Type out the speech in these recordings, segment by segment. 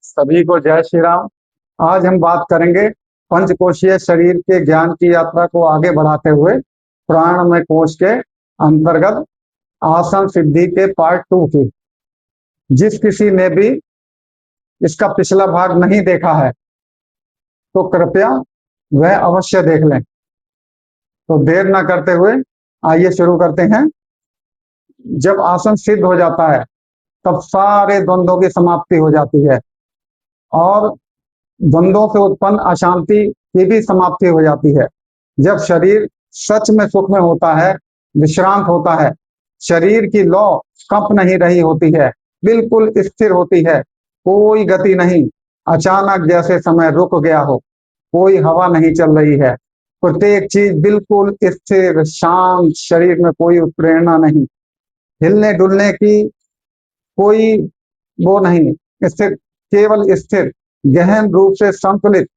सभी को जय श्री राम। आज हम बात करेंगे पंचकोशीय शरीर के ज्ञान की यात्रा को आगे बढ़ाते हुए प्राणमय कोश के अंतर्गत आसन सिद्धि के पार्ट 2 की। जिस किसी ने भी इसका पिछला भाग नहीं देखा है तो कृपया वह अवश्य देख लें। तो देर न करते हुए आइए शुरू करते हैं। जब आसन सिद्ध हो जाता है तब सारे द्वंद्वों की समाप्ति हो जाती है और द्वंद्वों से उत्पन्न अशांति की भी समाप्ति हो जाती है। जब शरीर सच में सुख में होता है, विश्रांत होता है, शरीर की लौ कंप नहीं रही होती है, बिल्कुल स्थिर होती है, कोई गति नहीं, अचानक जैसे समय रुक गया हो, कोई हवा नहीं चल रही है, प्रत्येक चीज बिल्कुल स्थिर शांत, शरीर में कोई उत्प्रेरणा नहीं, हिलने डुलने की कोई वो नहीं, स्थिर, केवल स्थिर, गहन रूप से संतुलित,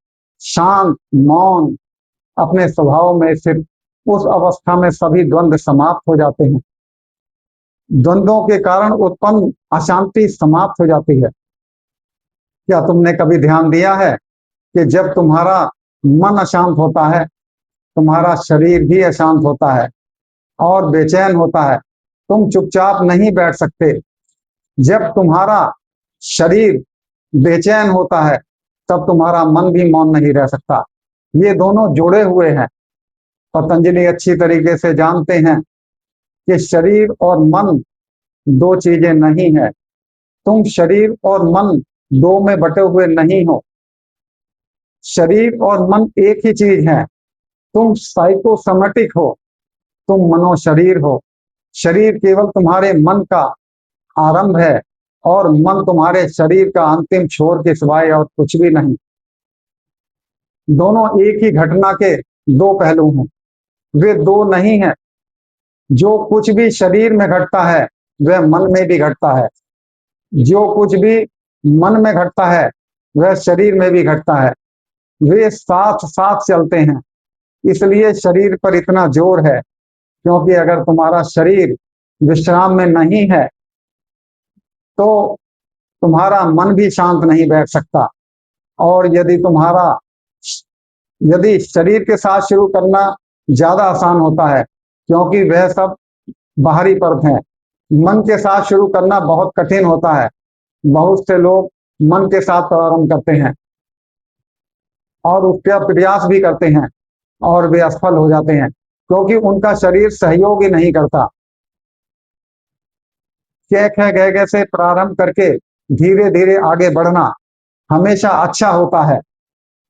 शांत, मौन, अपने स्वभाव में स्थिर। उस अवस्था में सभी द्वंद्व समाप्त हो जाते हैं। द्वंद्वों के कारण उत्पन्न अशांति समाप्त हो जाती है। क्या तुमने कभी ध्यान दिया है कि जब तुम्हारा मन अशांत होता है, तुम्हारा शरीर भी अशांत होता है और बेचैन होता है, तुम चुपचाप नहीं बैठ सकते। जब तुम्हारा शरीर बेचैन होता है तब तुम्हारा मन भी मौन नहीं रह सकता। ये दोनों जुड़े हुए हैं। पतंजलि अच्छी तरीके से जानते हैं कि शरीर और मन दो चीजें नहीं है। तुम शरीर और मन दो में बटे हुए नहीं हो, शरीर और मन एक ही चीज है। तुम साइकोसोमेटिक हो, तुम मनोशरीर हो। शरीर केवल तुम्हारे मन का आरंभ है और मन तुम्हारे शरीर का अंतिम छोर के सिवाय और कुछ भी नहीं। दोनों एक ही घटना के दो पहलू हैं, वे दो नहीं है। जो कुछ भी शरीर में घटता है वह मन में भी घटता है, जो कुछ भी मन में घटता है वह शरीर में भी घटता है। वे साथ साथ चलते हैं। इसलिए शरीर पर इतना जोर है, क्योंकि अगर तुम्हारा शरीर विश्राम में नहीं है तो तुम्हारा मन भी शांत नहीं बैठ सकता। और यदि शरीर के साथ शुरू करना ज्यादा आसान होता है, क्योंकि वह सब बाहरी पर्व हैं। मन के साथ शुरू करना बहुत कठिन होता है। बहुत से लोग मन के साथ प्रारंभ करते हैं और उसका प्रयास भी करते हैं और वे असफल हो जाते हैं, क्योंकि उनका शरीर सहयोग ही नहीं करता। कै से प्रारंभ करके धीरे धीरे आगे बढ़ना हमेशा अच्छा होता है।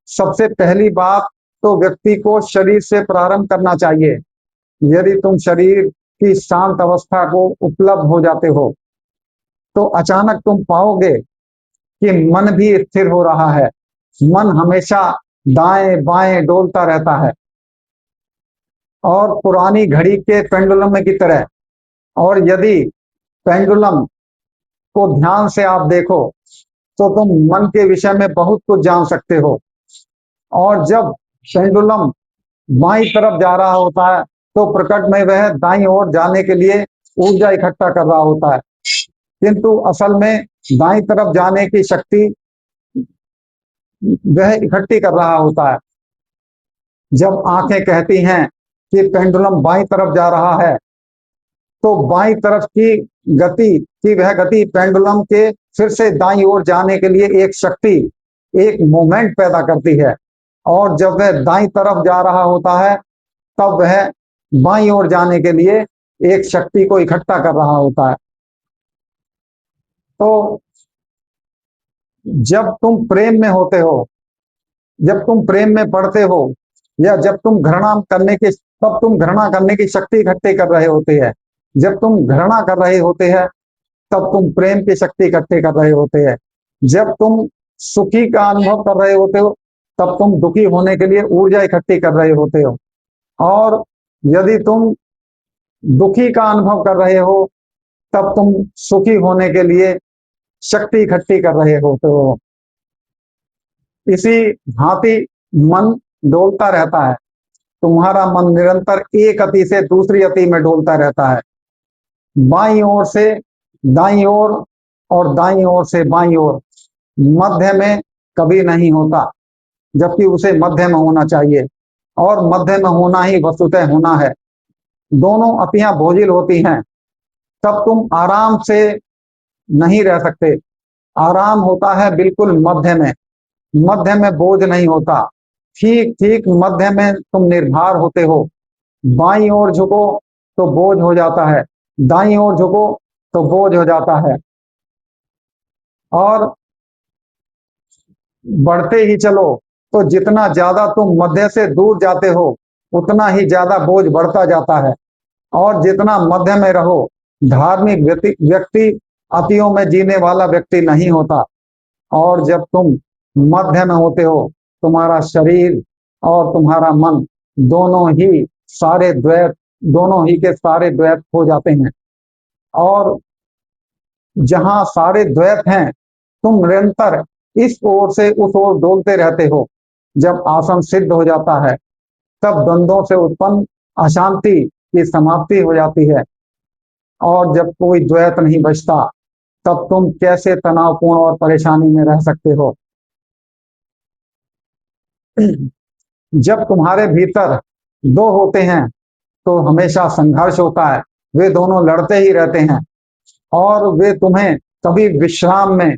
सबसे पहली बात तो व्यक्ति को शरीर से प्रारंभ करना चाहिए। यदि तुम शरीर की शांत अवस्था को उपलब्ध हो जाते हो तो अचानक तुम पाओगे कि मन भी स्थिर हो रहा है। मन हमेशा दाएं बाएं डोलता रहता है और पुरानी घड़ी के पेंडुलम की तरह। और यदि पेंडुलम को ध्यान से आप देखो तो तुम मन के विषय में बहुत कुछ जान सकते हो। और जब पेंडुलम बाईं तरफ जा रहा होता है तो प्रकट में वह दाईं ओर जाने के लिए ऊर्जा इकट्ठा कर रहा होता है, किंतु असल में दाईं तरफ जाने की शक्ति वह इकट्ठी कर रहा होता है। जब आंखें कहती हैं कि पेंडुलम बाईं तरफ जा रहा है तो बाईं तरफ की वह गति पेंडुलम के फिर से दाईं ओर जाने के लिए एक शक्ति, एक मोमेंट पैदा करती है। और जब वह दाईं तरफ जा रहा होता है तब वह बाईं ओर जाने के लिए एक शक्ति को इकट्ठा कर रहा होता है। तो जब तुम प्रेम में होते हो, जब तुम प्रेम में पड़ते हो, या जब तुम घृणा करने की शक्ति इकट्ठी कर रहे होते हैं। जब तुम घृणा कर रहे होते हैं तब तुम प्रेम की शक्ति इकट्ठी कर रहे होते हैं। जब तुम सुखी का अनुभव कर रहे होते हो तब तुम दुखी होने के लिए ऊर्जा इकट्ठी कर रहे होते हो। और यदि तुम दुखी का अनुभव कर रहे हो तब तुम सुखी होने के लिए शक्ति इकट्ठी कर रहे होते हो। इसी भांति मन डोलता रहता है। तुम्हारा मन निरंतर एक अति से दूसरी अति में डोलता रहता है, बाईं ओर से दाईं ओर और दाईं ओर से बाईं ओर। मध्य में कभी नहीं होता, जबकि उसे मध्य में होना चाहिए, और मध्य में होना ही वस्तुतः होना है। दोनों अतियां बोझिल होती हैं, तब तुम आराम से नहीं रह सकते। आराम होता है बिल्कुल मध्य में, मध्य में बोझ नहीं होता। ठीक ठीक मध्य में तुम निर्भर होते हो। बाईं ओर झुको तो बोझ हो जाता है, दाईं ओर झुको तो बोझ हो जाता है। और बढ़ते ही चलो तो जितना ज्यादा तुम मध्य से दूर जाते हो उतना ही ज्यादा बोझ बढ़ता जाता है। और जितना मध्य में रहो, धार्मिक व्यक्ति अतियों में जीने वाला व्यक्ति नहीं होता। और जब तुम मध्य में होते हो, तुम्हारा शरीर और तुम्हारा मन दोनों ही सारे द्वैत, दोनों ही के सारे द्वैत हो जाते हैं। और जहां सारे द्वैत हैं, तुम निरंतर इस ओर से उस ओर डोलते रहते हो। जब आसन सिद्ध हो जाता है, तब द्वंद्वों से उत्पन्न अशांति की समाप्ति हो जाती है। और जब कोई द्वैत नहीं बचता, तब तुम कैसे तनावपूर्ण और परेशानी में रह सकते हो। जब तुम्हारे भीतर दो होते हैं तो हमेशा संघर्ष होता है। वे दोनों लड़ते ही रहते हैं, और वे तुम्हें कभी विश्राम में,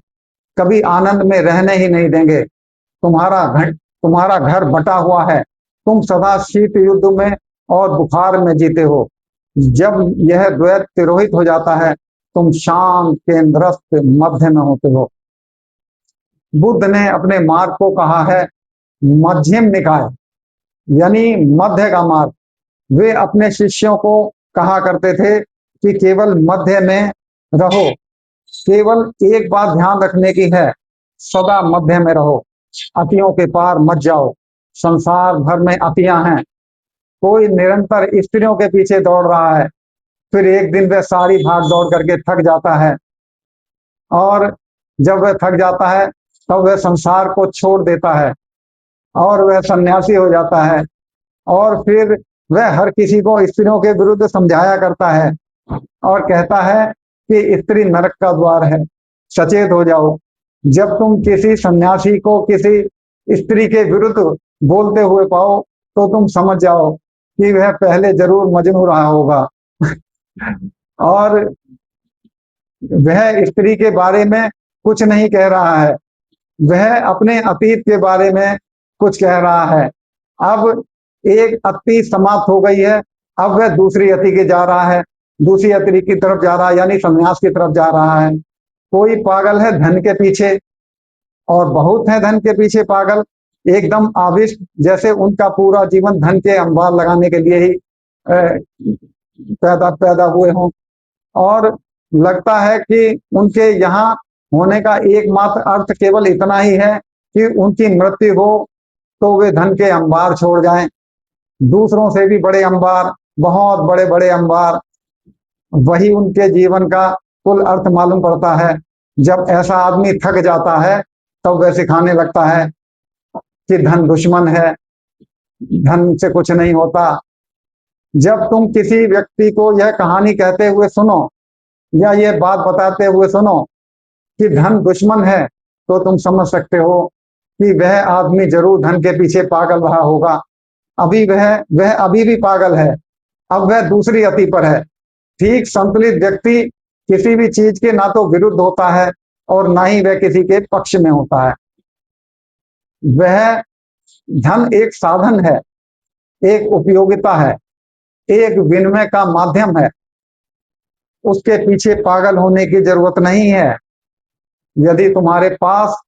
कभी आनंद में रहने ही नहीं देंगे। तुम्हारा घर बटा हुआ है। तुम सदा शीत युद्ध में और बुखार में जीते हो। जब यह द्वैत तिरोहित हो जाता है, तुम शांत केंद्रस्थ मध्य में होते हो। बुद्ध ने अपने मार्ग को कहा है मध्यम निकाय, यानी मध्य का मार्ग। वे अपने शिष्यों को कहा करते थे कि केवल मध्य में रहो। केवल एक बात ध्यान रखने की है, सदा मध्य में रहो, अतियों के पार मत जाओ। संसार भर में अतियां हैं। कोई निरंतर स्त्रियों के पीछे दौड़ रहा है, फिर एक दिन वह सारी भाग दौड़ करके थक जाता है, और जब वह थक जाता है तब वह संसार को छोड़ देता है और वह सन्यासी हो जाता है। और फिर वह हर किसी को स्त्रियों के विरुद्ध समझाया करता है और कहता है कि स्त्री नरक का द्वार है, सचेत हो जाओ। जब तुम किसी सन्यासी को किसी स्त्री के विरुद्ध बोलते हुए पाओ, तो तुम समझ जाओ कि वह पहले जरूर मजनू रहा होगा। और वह स्त्री के बारे में कुछ नहीं कह रहा है, वह अपने अतीत के बारे में कुछ कह रहा है। अब एक अति समाप्त हो गई है, अब वह दूसरी अति के जा रहा है, दूसरी अति की तरफ जा रहा है, यानी संन्यास की तरफ जा रहा है। कोई पागल है धन के पीछे, और बहुत है धन के पीछे पागल, एकदम आविष्ट, जैसे उनका पूरा जीवन धन के अंबार लगाने के लिए ही पैदा हुए हों। और लगता है कि उनके यहाँ होने का एकमात्र अर्थ केवल इतना ही है कि उनकी मृत्यु हो तो वे धन के अंबार छोड़ जाएं, दूसरों से भी बड़े अंबार, बहुत बड़े बड़े अंबार। वही उनके जीवन का कुल अर्थ मालूम पड़ता है। जब ऐसा आदमी थक जाता है, तब वह सिखाने लगता है कि धन दुश्मन है, धन से कुछ नहीं होता। जब तुम किसी व्यक्ति को यह कहानी कहते हुए सुनो या ये बात बताते हुए सुनो कि धन दुश्मन है, तो तुम समझ सकते हो कि वह आदमी जरूर धन के पीछे पागल रहा होगा। वह अभी भी पागल है, अब वह दूसरी अति पर है। ठीक संतुलित व्यक्ति किसी भी चीज के ना तो विरुद्ध होता है और ना ही वह किसी के पक्ष में होता है। वह धन एक साधन है, एक उपयोगिता है, एक विनिमय का माध्यम है। उसके पीछे पागल होने की जरूरत नहीं है। यदि तुम्हारे पास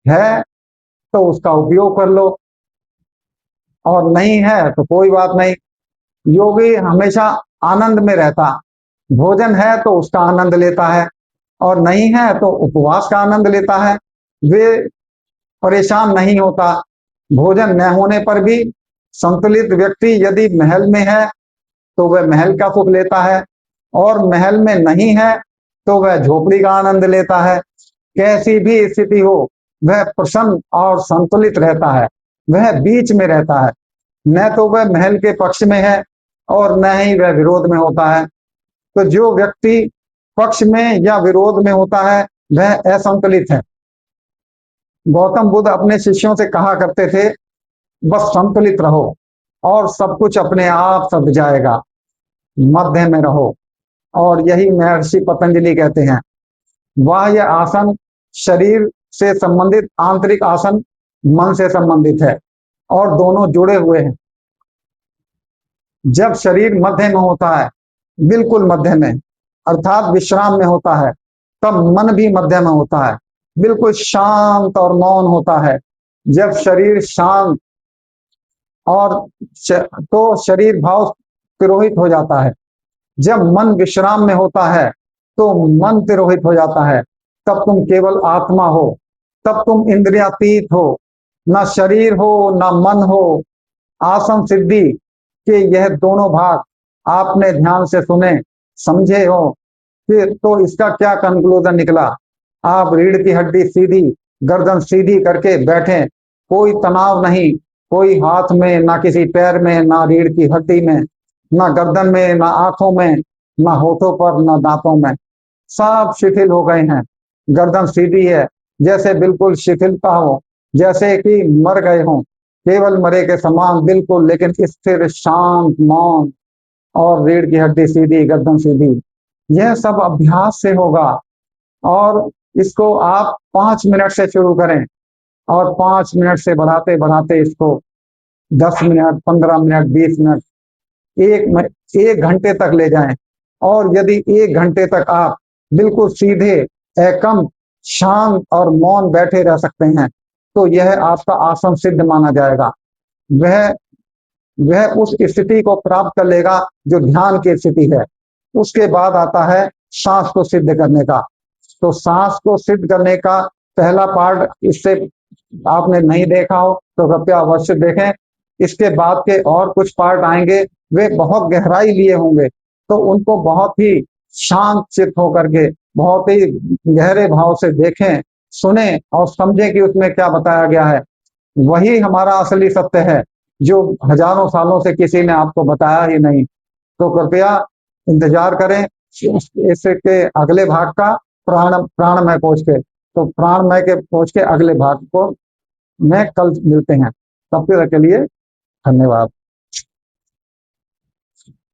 है तो उसका उपयोग कर लो, और नहीं है तो कोई बात नहीं। योगी हमेशा आनंद में रहता, भोजन है तो उसका आनंद लेता है, और नहीं है तो उपवास का आनंद लेता है। वे परेशान नहीं होता। भोजन न होने पर भी संतुलित व्यक्ति यदि महल में है तो वह महल का सुख लेता है, और महल में नहीं है तो वह झोपड़ी का आनंद लेता है। कैसी भी स्थिति हो, वह प्रसन्न और संतुलित रहता है, वह बीच में रहता है। न तो वह महल के पक्ष में है और न ही वह विरोध में होता है। तो जो व्यक्ति पक्ष में या विरोध में होता है, वह असंतुलित है। गौतम बुद्ध अपने शिष्यों से कहा करते थे, बस संतुलित रहो और सब कुछ अपने आप सध जाएगा, मध्य में रहो। और यही महर्षि पतंजलि कहते हैं। बाह्य आसन शरीर से संबंधित, आंतरिक आसन मन से संबंधित है और दोनों जुड़े हुए हैं। जब शरीर मध्य में होता है, बिल्कुल मध्य में, अर्थात विश्राम में होता है, तब मन भी मध्य में होता है, बिल्कुल शांत और मौन होता है। जब शरीर शांत और तो शरीर भाव तिरोहित हो जाता है। जब मन विश्राम में होता है तो मन तिरोहित हो जाता है, तब तुम केवल आत्मा हो, तब तुम इंद्रियातीत हो, ना शरीर हो ना मन हो। आसन सिद्धि के यह दोनों भाग आपने ध्यान से सुने, समझे हो, फिर तो इसका क्या कंक्लूजन निकला? आप रीढ़ की हड्डी सीधी, गर्दन सीधी करके बैठे, कोई तनाव नहीं, कोई हाथ में ना किसी पैर में, ना रीढ़ की हड्डी में, ना गर्दन में, ना आंखों में, ना होठों पर, ना दांतों में, सब शिथिल हो गए हैं। गर्दन सीधी है, जैसे बिल्कुल शिथिलता हो, जैसे कि मर गए हों, केवल मरे के समान बिल्कुल, लेकिन स्थिर, शांत, मौन। और रीढ़ की हड्डी सीधी, गर्दन सीधी। यह सब अभ्यास से होगा। और इसको आप 5 मिनट से शुरू करें और 5 मिनट से बढ़ाते बढ़ाते इसको 10 मिनट, 15 मिनट, 20 मिनट, 1 घंटे तक ले जाएं। और यदि 1 घंटे तक आप बिल्कुल सीधे, एकम, शांत और मौन बैठे रह सकते हैं, तो यह आपका आसन सिद्ध माना जाएगा। वह वह उस स्थिति को प्राप्त कर लेगा जो ध्यान की स्थिति है। उसके बाद आता है सांस को सिद्ध करने का। तो सांस को सिद्ध करने का पहला पार्ट, इससे आपने नहीं देखा हो तो कृपया अवश्य देखें। इसके बाद के और कुछ पार्ट आएंगे, वे बहुत गहराई लिए होंगे, तो उनको बहुत ही शांत चित्त होकर के, बहुत ही गहरे भाव से देखें, सुने और समझें कि उसमें क्या बताया गया है। वही हमारा असली सत्य है, जो हजारों सालों से किसी ने आपको बताया ही नहीं। तो कृपया इंतजार करें इसके अगले भाग का, प्राणमय कोश के। तो प्राणमय के कोश के अगले भाग को में कल मिलते हैं। तब तक के लिए धन्यवाद।